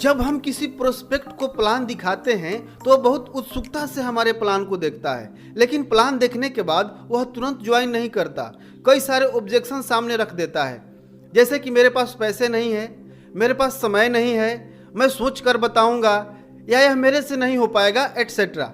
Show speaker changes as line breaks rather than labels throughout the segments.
जब हम किसी प्रोस्पेक्ट को प्लान दिखाते हैं तो वह बहुत उत्सुकता से हमारे प्लान को देखता है, लेकिन प्लान देखने के बाद वह तुरंत ज्वाइन नहीं करता। कई सारे ऑब्जेक्शन सामने रख देता है, जैसे कि मेरे पास पैसे नहीं है, मेरे पास समय नहीं है, मैं सोच कर बताऊंगा, या यह मेरे से नहीं हो पाएगा, एटसेट्रा।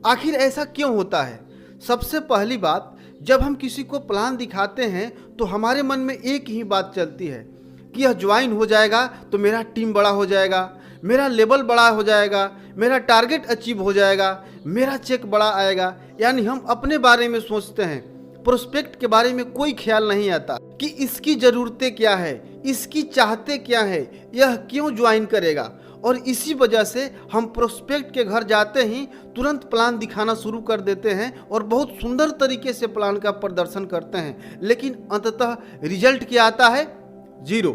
आखिर ऐसा क्यों होता है? सबसे पहली बात, जब हम किसी को प्लान दिखाते हैं तो हमारे मन में एक ही बात चलती है कि यह ज्वाइन हो जाएगा तो मेरा टीम बड़ा हो जाएगा, मेरा लेवल बड़ा हो जाएगा, मेरा टारगेट अचीव हो जाएगा, मेरा चेक बड़ा आएगा। यानी हम अपने बारे में सोचते हैं, प्रोस्पेक्ट के बारे में कोई ख्याल नहीं आता कि इसकी ज़रूरतें क्या है, इसकी चाहते क्या है, यह क्यों ज्वाइन करेगा। और इसी वजह से हम प्रोस्पेक्ट के घर जाते ही तुरंत प्लान दिखाना शुरू कर देते हैं और बहुत सुंदर तरीके से प्लान का प्रदर्शन करते हैं, लेकिन अंततः रिजल्ट क्या आता है? 0।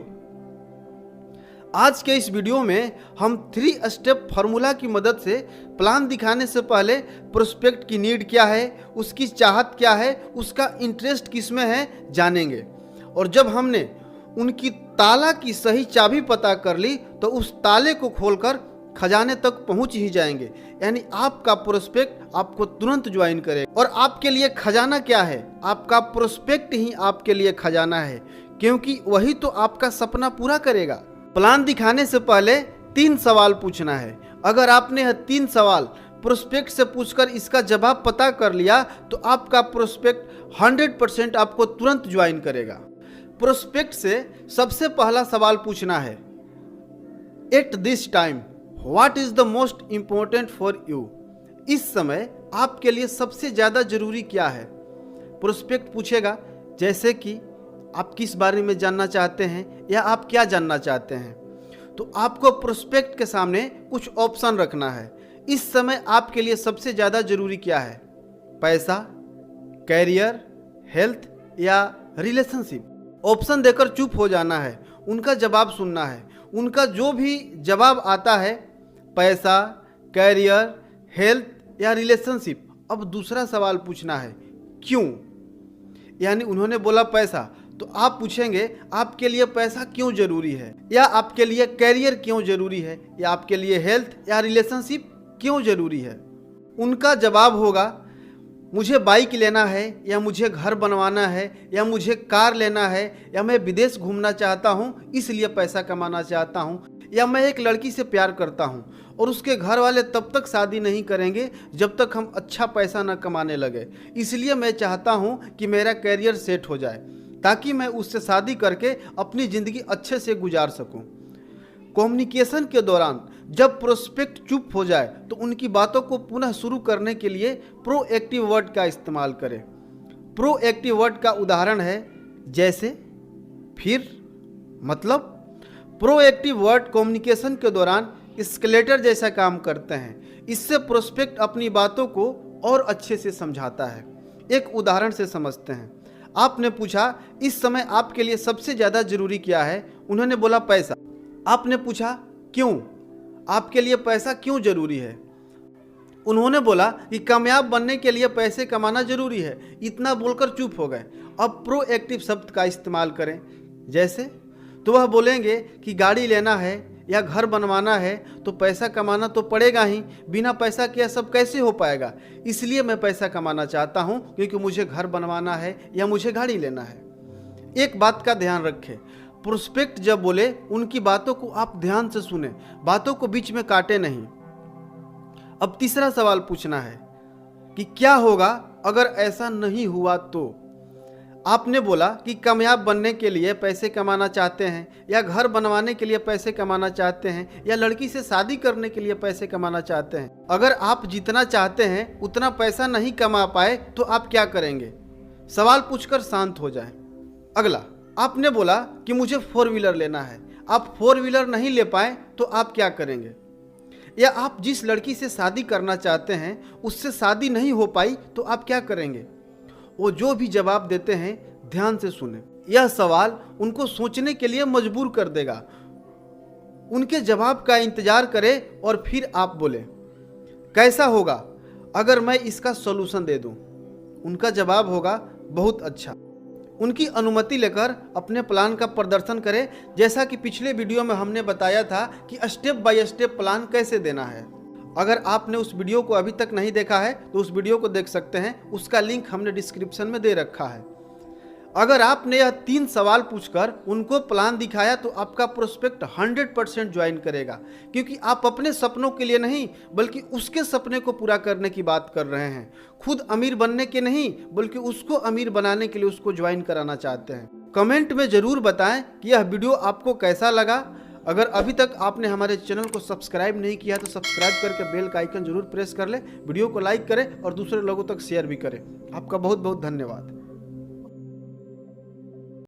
आज के इस वीडियो में हम 3 स्टेप फार्मूला की मदद से प्लान दिखाने से पहले प्रोस्पेक्ट की नीड क्या है, उसकी चाहत क्या है, उसका इंटरेस्ट किस में है, जानेंगे। और जब हमने उनकी ताला की सही चाबी पता कर ली तो उस ताले को खोलकर खजाने तक पहुंच ही जाएंगे। यानी आपका प्रोस्पेक्ट आपको तुरंत ज्वाइन करेगा। और आपके लिए खजाना क्या है? आपका प्रोस्पेक्ट ही आपके लिए खजाना है, क्योंकि वही तो आपका सपना पूरा करेगा। प्लान दिखाने से पहले 3 सवाल पूछना है। अगर आपने यह 3 सवाल प्रोस्पेक्ट से पूछकर इसका जवाब पता कर लिया तो आपका प्रोस्पेक्ट 100% आपको तुरंत ज्वाइन करेगा। प्रोस्पेक्ट से सबसे पहला सवाल पूछना है, at this time what is the most important for you? इस समय आपके लिए सबसे ज़्यादा जरूरी क्या है? प्रोस्पेक्ट पूछेगा, जैसे कि आप किस बारे में जानना चाहते हैं या आप क्या जानना चाहते हैं। तो आपको प्रोस्पेक्ट के सामने कुछ ऑप्शन रखना है। इस समय आपके लिए सबसे ज़्यादा जरूरी क्या है? पैसा, कैरियर, हेल्थ या रिलेशनशिप? ऑप्शन देकर चुप हो जाना है, उनका जवाब सुनना है। उनका जो भी जवाब आता है, पैसा, कैरियर, हेल्थ या रिलेशनशिप, अब दूसरा सवाल पूछना है, क्यों? यानी उन्होंने बोला पैसा, तो आप पूछेंगे आपके लिए पैसा क्यों जरूरी है, या आपके लिए कैरियर क्यों जरूरी है, या आपके लिए हेल्थ या रिलेशनशिप क्यों जरूरी है। उनका जवाब होगा, मुझे बाइक लेना है, या मुझे घर बनवाना है, या मुझे कार लेना है, या मैं विदेश घूमना चाहता हूँ इसलिए पैसा कमाना चाहता हूँ, या मैं एक लड़की से प्यार करता हूँ और उसके घर वाले तब तक शादी नहीं करेंगे जब तक हम अच्छा पैसा न कमाने लगे, इसलिए मैं चाहता हूँ कि मेरा कैरियर सेट हो जाए ताकि मैं उससे शादी करके अपनी ज़िंदगी अच्छे से गुजार सकूँ। कम्युनिकेशन के दौरान जब प्रोस्पेक्ट चुप हो जाए तो उनकी बातों को पुनः शुरू करने के लिए प्रोएक्टिव वर्ड का इस्तेमाल करें। प्रोएक्टिव वर्ड का उदाहरण है जैसे, फिर, मतलब। प्रोएक्टिव वर्ड कम्युनिकेशन के दौरान एस्केलेटर जैसा काम करते हैं। इससे प्रोस्पेक्ट अपनी बातों को और अच्छे से समझाता है। एक उदाहरण से समझते हैं। आपने पूछा, इस समय आपके लिए सबसे ज़्यादा जरूरी क्या है? उन्होंने बोला पैसा। आपने पूछा, क्यों? आपके लिए पैसा क्यों जरूरी है? उन्होंने बोला कि कामयाब बनने के लिए पैसे कमाना जरूरी है। इतना बोलकर चुप हो गए। अब प्रोएक्टिव शब्द का इस्तेमाल करें, जैसे, तो वह बोलेंगे कि गाड़ी लेना है या घर बनवाना है तो पैसा कमाना तो पड़ेगा ही, बिना पैसा के यह सब कैसे हो पाएगा, इसलिए मैं पैसा कमाना चाहता हूँ क्योंकि मुझे घर बनवाना है या मुझे गाड़ी लेना है। एक बात का ध्यान रखें, प्रोस्पेक्ट जब बोले उनकी बातों को आप ध्यान से सुने, बातों को बीच में काटे नहीं। अब तीसरा सवाल पूछना है कि क्या होगा अगर ऐसा नहीं हुआ तो? आपने बोला कि कामयाब बनने के लिए पैसे कमाना चाहते हैं, या घर बनवाने के लिए पैसे कमाना चाहते हैं, या लड़की से शादी करने के लिए पैसे कमाना चाहते हैं। अगर आप जितना चाहते हैं उतना पैसा नहीं कमा पाए तो आप क्या करेंगे? सवाल पूछकर शांत हो जाएं। अगला, आपने बोला कि मुझे 4 व्हीलर लेना है। आप 4 व्हीलर नहीं ले पाए तो आप क्या करेंगे? या आप जिस लड़की से शादी करना चाहते हैं उससे शादी नहीं हो पाई तो आप क्या करेंगे? वो जो भी जवाब देते हैं ध्यान से सुने। यह सवाल उनको सोचने के लिए मजबूर कर देगा। उनके जवाब का इंतजार करें और फिर आप बोले, कैसा होगा अगर मैं इसका सॉल्यूशन दे दूं? उनका जवाब होगा, बहुत अच्छा। उनकी अनुमति लेकर अपने प्लान का प्रदर्शन करें, जैसा कि पिछले वीडियो में हमने बताया था कि स्टेप बाय स्टेप प्लान कैसे देना है। अगर आपने उस वीडियो को अभी तक नहीं देखा है तो उस वीडियो को देख सकते हैं, उसका लिंक हमने डिस्क्रिप्शन में दे रखा है। अगर आपने यह 3 सवाल पूछकर उनको प्लान दिखाया तो आपका प्रोस्पेक्ट 100% ज्वाइन करेगा, क्योंकि आप अपने सपनों के लिए नहीं बल्कि उसके सपने को पूरा करने की बात कर रहे हैं। खुद अमीर बनने के नहीं बल्कि उसको अमीर बनाने के लिए उसको ज्वाइन कराना चाहते हैं। कमेंट में ज़रूर बताएं कि यह वीडियो आपको कैसा लगा। अगर अभी तक आपने हमारे चैनल को सब्सक्राइब नहीं किया तो सब्सक्राइब करके बेल का आइकन जरूर प्रेस कर ले, वीडियो को लाइक करें और दूसरे लोगों तक शेयर भी करें। आपका बहुत बहुत धन्यवाद।